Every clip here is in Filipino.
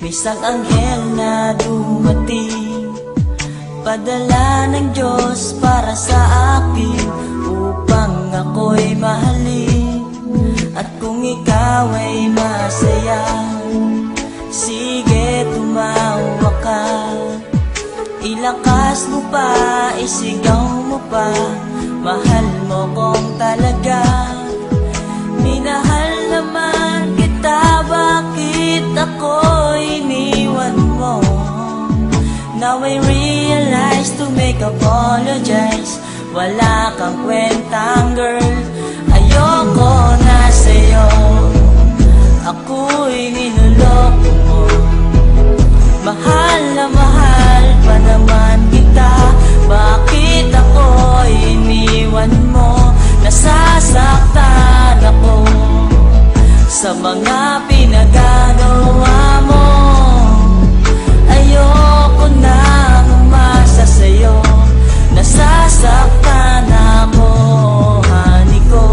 May isang anghel na dumating, padala ng Diyos para sa akin, upang ako'y mahalin. At kung ikaw ay masaya, sige tumawa ka. Ilakas mo pa, isigaw mo pa, mahal mo kong talaga. Minahal naman kita, bakit ako iniwan mo? Now I realize to make apologize, wala kang kwentang girl, ayoko na sa'yo. Ako'y niloloko mo, mahal na mahal pa naman kita, bakit ako'y iniwan mo? Nasasaktan ako sa mga pinagagawa mo. Ayoko nang umasa sa'yo, nasasaktan ako, honey ko.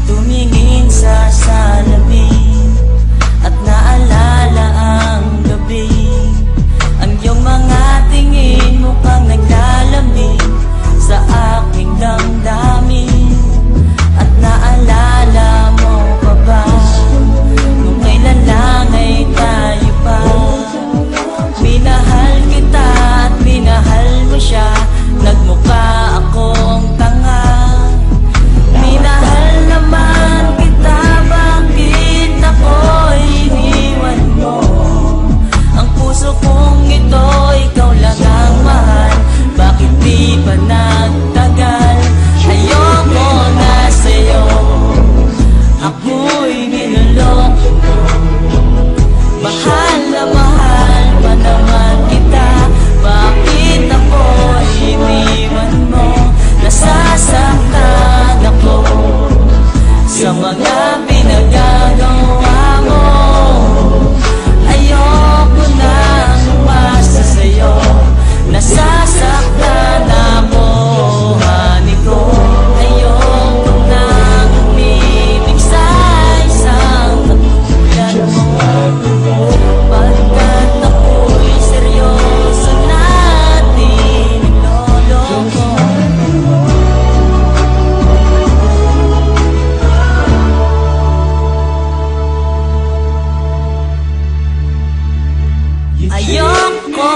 Tumingin sa salamin at naalala ang gabi, ang iyong mga tingin mukhang naglalamig sa aking damdamin. At naalala mo pa ba nung kailan lang ay tayo pa? Minahal kita at minahal mo siya, nagmukha akong tanga. Minahal naman kita, bakit ako'y iniwan mo? Ang puso kong ito, ikaw lang ang mahal, bakit di ba nagtagal? Ayoko na sa'yo, ako'y niloloko mo. Mahal na mahal pa naman kita, bakit ako'y iniwan mo? Nasasaktan ako sa mga pinagagawa mo. Ayoko nang umasa sa'yo, nasasaktan ako, honey ko. Ayoko nang umibig sa isang katulad mo, pagkat ako'y seryoso natin niloloko. Ayoko